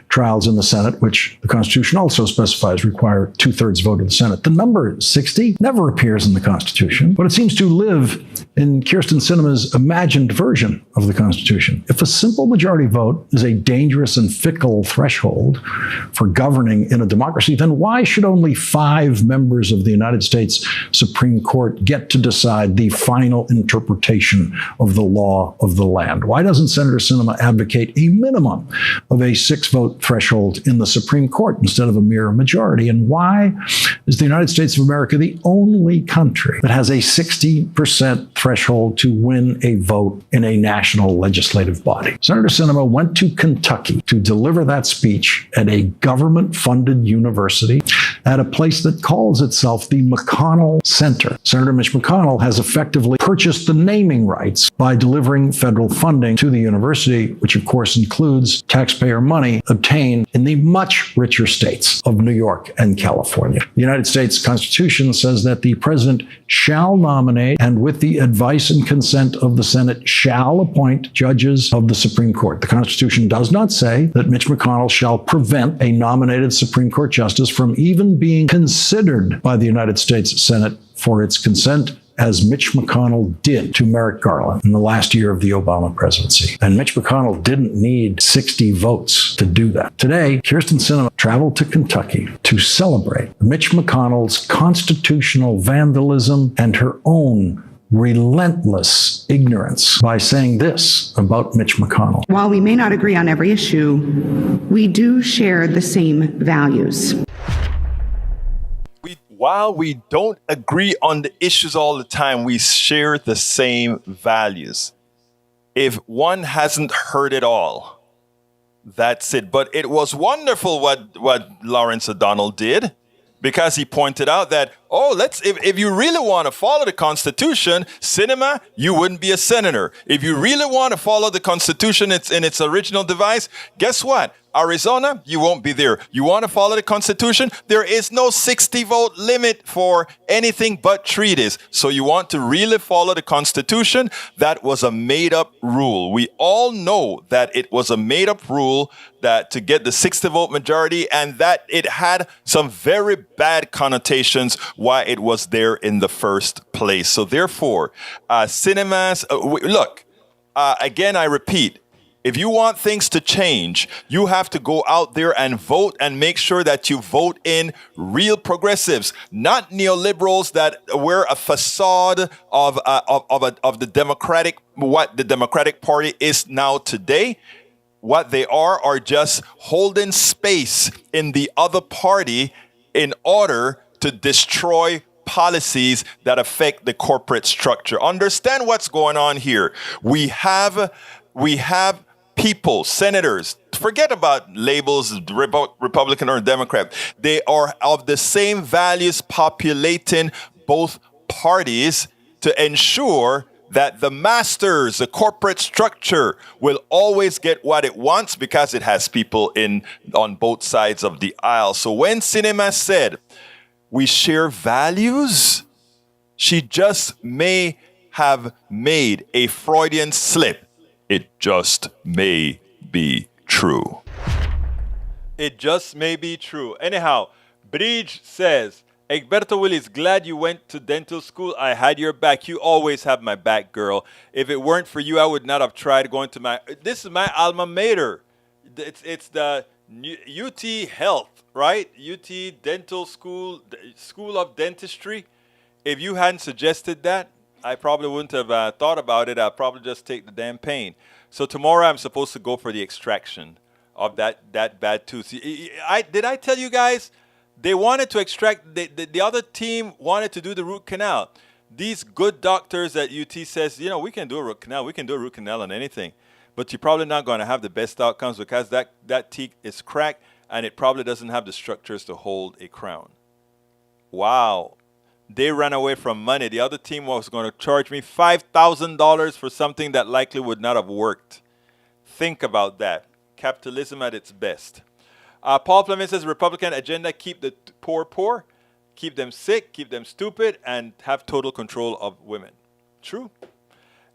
trials in the Senate, which the Constitution also specifies require 2/3 vote of the Senate. The number 60 never appears in the Constitution, but it seems to live in Kyrsten Sinema's imagined version of the Constitution. If a simple majority vote is a dangerous and fickle threshold for governing in a democracy, then why should only 5 members of the United States Supreme Court get to decide the final interpretation of the law of the land? Why doesn't Senator Sinema advocate a minimum of a 6-vote threshold in the Supreme Court instead of a mere majority? And why is the United States of America the only country that has a 60% threshold to win a vote in a national legislative body? Senator Sinema went to Kentucky to deliver that speech at a government-funded university at a place that calls itself the McConnell Center. Senator Mitch McConnell has effectively purchased the naming rights by delivering federal funding to the university Austerity, which of course includes taxpayer money obtained in the much richer states of New York and California. The United States Constitution says that the president shall nominate and with the advice and consent of the Senate shall appoint judges of the Supreme Court. The Constitution does not say that Mitch McConnell shall prevent a nominated Supreme Court justice from even being considered by the United States Senate for its consent, as Mitch McConnell did to Merrick Garland in the last year of the Obama presidency. And Mitch McConnell didn't need 60 votes to do that. Today, Kyrsten Sinema traveled to Kentucky to celebrate Mitch McConnell's constitutional vandalism and her own relentless ignorance by saying this about Mitch McConnell. While we may not agree on every issue, we do share the same values. While we don't agree on the issues all the time, we share the same values. If one hasn't heard it all, that's it. But it was wonderful what Lawrence O'Donnell did, because he pointed out that, if you really want to follow the Constitution, Sinema, you wouldn't be a senator. If you really want to follow the Constitution in its original device, guess what? Arizona, you won't be there. You want to follow the Constitution? There is no 60 vote limit for anything but treaties. So you want to really follow the Constitution? That was a made up rule. We all know that it was a made up rule that to get the 60 vote majority, and that it had some very bad connotations why it was there in the first place. So therefore, Sinema's, again, I repeat, if you want things to change, you have to go out there and vote and make sure that you vote in real progressives, not neoliberals that wear a facade of the Democratic, what the Democratic Party is now today. What they are just holding space in the other party in order to destroy policies that affect the corporate structure. Understand what's going on here. We have people, senators, forget about labels, Republican or Democrat. They are of the same values populating both parties to ensure that the masters, the corporate structure, will always get what it wants because it has people on both sides of the aisle. So when Sinema said, we share values, she just may have made a Freudian slip. It just may be true. It just may be true. Anyhow, Bridge says, Egberto Willis, glad you went to dental school. I had your back. You always have my back, girl. If it weren't for you, I would not have tried going to this is my alma mater. It's the UT Health, right? UT Dental School, School of Dentistry. If you hadn't suggested that, I probably wouldn't have thought about it. I'd probably just take the damn pain. So tomorrow I'm supposed to go for the extraction of that bad tooth. Did I tell you guys? They wanted to extract, the other team wanted to do the root canal. These good doctors at UT says, we can do a root canal. We can do a root canal on anything. But you're probably not going to have the best outcomes because that teeth is cracked and it probably doesn't have the structures to hold a crown. Wow. They ran away from money. The other team was going to charge me $5,000 for something that likely would not have worked. Think about that. Capitalism at its best. Paul Fleming says, Republican agenda, keep the poor, keep them sick, keep them stupid, and have total control of women. True.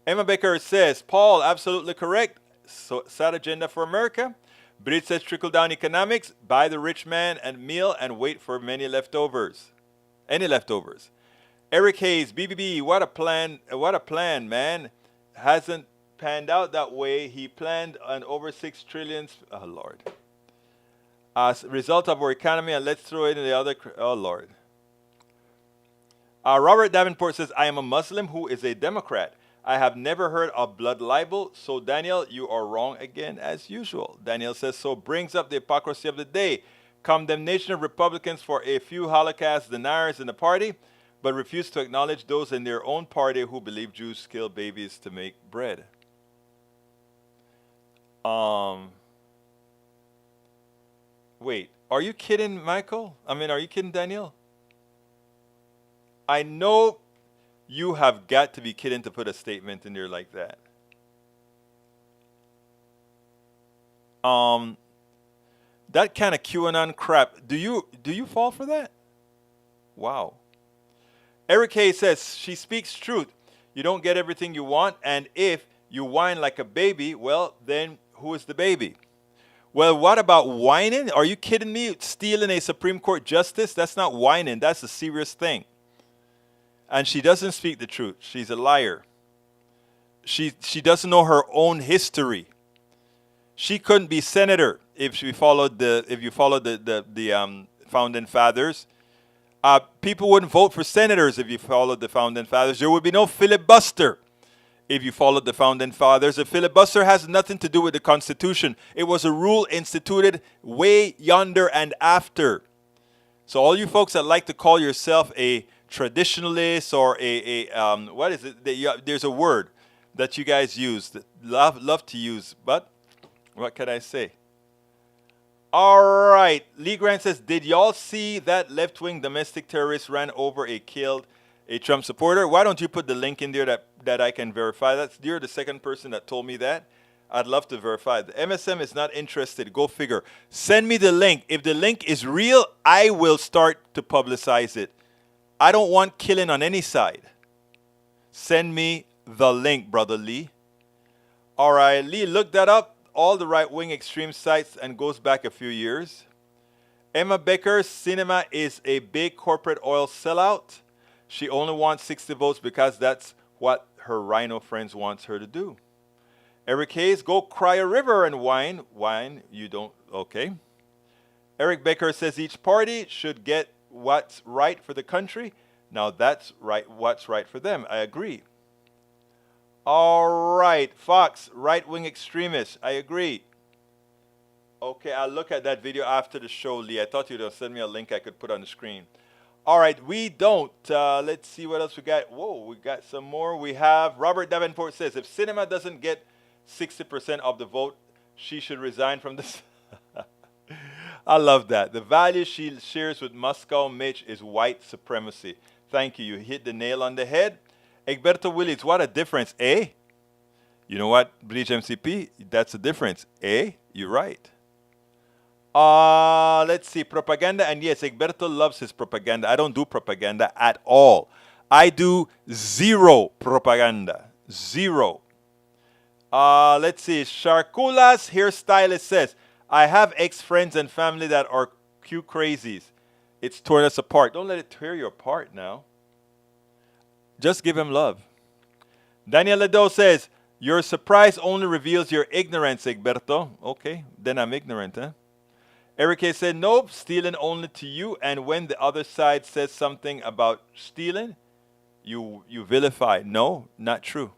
Emma Baker says, Paul, absolutely correct. So, sad agenda for America. Brit says, trickle-down economics, buy the rich man and meal and wait for many leftovers. Any leftovers. Eric Hayes, BBB, what a plan, man. Hasn't panned out that way. He planned on over $6 trillion. Oh, Lord. As a result of our economy, and let's throw it in the other. Oh, Lord. Robert Davenport says, I am a Muslim who is a Democrat. I have never heard of blood libel. So, Daniel, you are wrong again as usual. Daniel says, so brings up the hypocrisy of the day. Condemnation of Republicans for a few Holocaust deniers in the party, but refuse to acknowledge those in their own party who believe Jews kill babies to make bread. Wait, are you kidding, Michael? Are you kidding, Daniel? I know you have got to be kidding to put a statement in there like that. That kind of QAnon crap. Do you fall for that? Wow. Eric Hayes says, she speaks truth. You don't get everything you want, and if you whine like a baby, well, then who is the baby? Well, what about whining? Are you kidding me? Stealing a Supreme Court justice? That's not whining. That's a serious thing. And she doesn't speak the truth. She's a liar. She doesn't know her own history. She couldn't be senator if you followed the founding fathers. People wouldn't vote for senators if you followed the founding fathers. There would be no filibuster if you followed the founding fathers. A filibuster has nothing to do with the Constitution. It was a rule instituted way yonder and after. So all you folks that like to call yourself a traditionalist or what is it? There's a word that you guys use, that love to use, but what can I say? All right. Lee Grant says, did y'all see that left-wing domestic terrorist ran over killed a Trump supporter? Why don't you put the link in there that I can verify? You're the second person that told me that. I'd love to verify. The MSM is not interested. Go figure. Send me the link. If the link is real, I will start to publicize it. I don't want killing on any side. Send me the link, Brother Lee. All right, Lee, look that up. All the right-wing extreme sites and goes back a few years. Emma Becker, Sinema is a big corporate oil sellout. She only wants 60 votes because that's what her rhino friends wants her to do. Eric Hayes, go cry a river and whine. Whine, you don't, okay. Eric Becker says each party should get what's right for the country. Now that's right, what's right for them. I agree. All right, Fox, right-wing extremist. I agree. Okay, I'll look at that video after the show, Lee. I thought you'd send me a link I could put on the screen. All right, we don't. Let's see what else we got. Whoa, we got some more. We have Robert Davenport says, if Sinema doesn't get 60% of the vote, she should resign from this. I love that. The value she shares with Moscow Mitch is white supremacy. Thank you. You hit the nail on the head. Egberto Willis, what a difference, eh? You know what, Bridge MCP? That's a difference, eh? You're right. Let's see, propaganda. And yes, Egberto loves his propaganda. I don't do propaganda at all. I do zero propaganda. Zero. Let's see, Sharkula's hairstylist says, I have ex-friends and family that are Q crazies. It's torn us apart. Don't let it tear you apart now. Just give him love. Daniel Ledo says, your surprise only reveals your ignorance, Egberto. Okay, then I'm ignorant, huh? Eric A. said, nope, stealing only to you. And when the other side says something about stealing, you vilify. No, not true.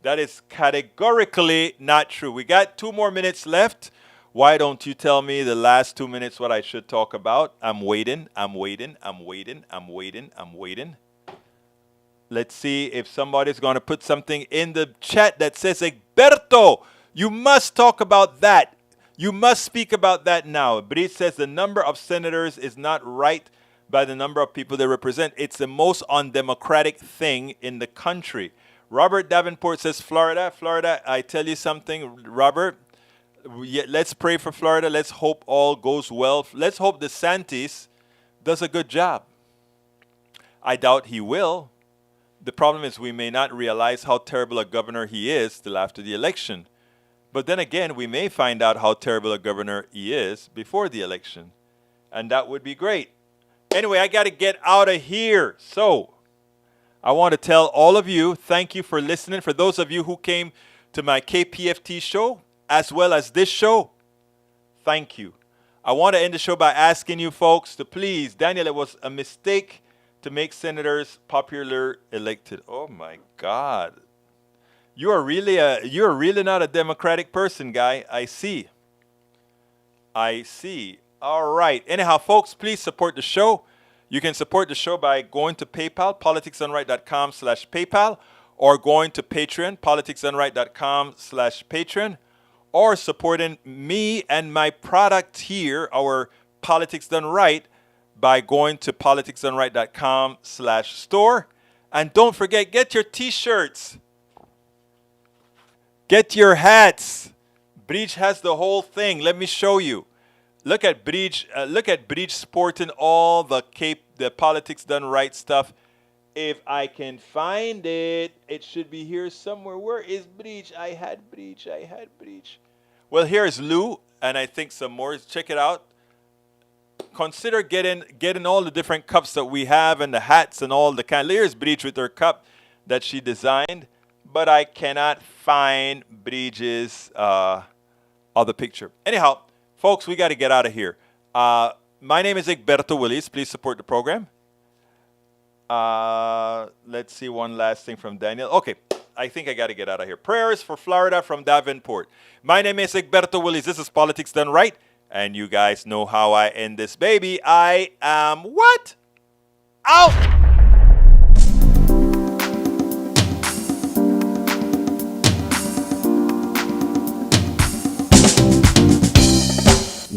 That is categorically not true. We got 2 more minutes left. Why don't you tell me the last 2 minutes what I should talk about? I'm waiting. Let's see if somebody's going to put something in the chat that says, Egberto, you must talk about that. You must speak about that now. Brit says the number of senators is not right by the number of people they represent. It's the most undemocratic thing in the country. Robert Davenport says, Florida. Florida, I tell you something, Robert. Let's pray for Florida. Let's hope all goes well. Let's hope DeSantis does a good job. I doubt he will. The problem is we may not realize how terrible a governor he is till after the election. But then again, we may find out how terrible a governor he is before the election. And that would be great. Anyway, I got to get out of here. So I want to tell all of you, thank you for listening. For those of you who came to my KPFT show, as well as this show, thank you. I want to end the show by asking you folks to please, Daniel, it was a mistake to make senators popular elected. Oh my God. You're really not a democratic person, guy. I see. All right. Anyhow, folks, please support the show. You can support the show by going to PayPal, politicsdoneright.com/PayPal, or going to Patreon, politicsdoneright.com/Patreon, or supporting me and my product here, our Politics Done Right, by going to politicsdoneright.com/store. And don't forget, get your t-shirts. Get your hats. Breach has the whole thing. Let me show you. Look at Breach. Look at Breach sporting all the politics done right stuff. If I can find it, it should be here somewhere. Where is Breach? I had Breach. Well, here's Lou, and I think some more. Check it out. Consider getting all the different cups that we have and the hats and all the kind. Here's Breach with her cup that she designed, but I cannot find Breach's other picture. Anyhow, folks, we got to get out of here. My name is Egberto Willies. Please support the program. Let's see one last thing from Daniel. Okay, I think I got to get out of here. Prayers for Florida from Davenport. My name is Egberto Willies. This is Politics Done Right. And you guys know how I end this baby. I am what? Out!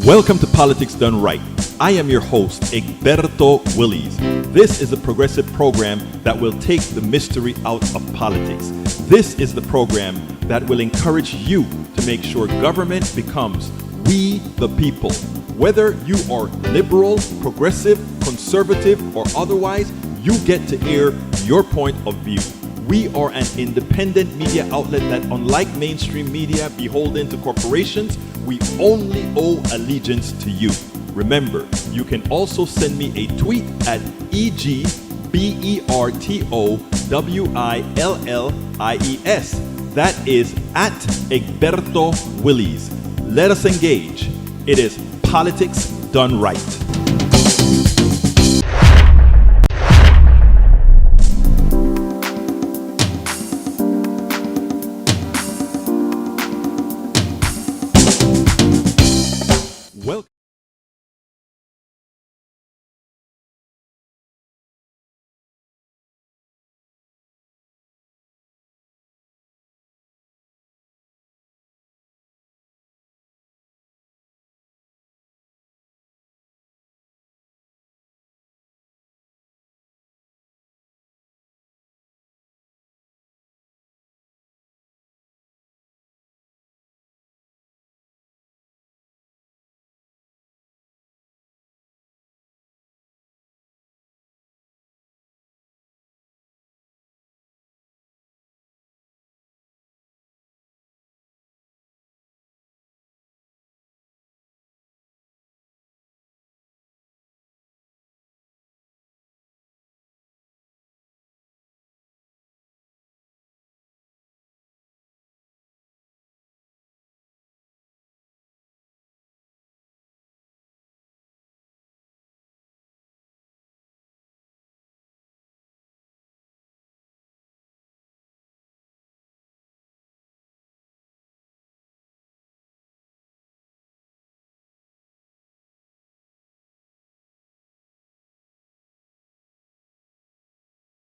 Welcome to Politics Done Right. I am your host, Egberto Willies. This is a progressive program that will take the mystery out of politics. This is the program that will encourage you to make sure government becomes we the people. Whether you are liberal, progressive, conservative, or otherwise, you get to air your point of view. We are an independent media outlet that, unlike mainstream media beholden to corporations, we only owe allegiance to you. Remember, you can also send me a tweet at EGBERTOWILLIES. That is at Egberto Willies. Let us engage. It is Politics Done Right.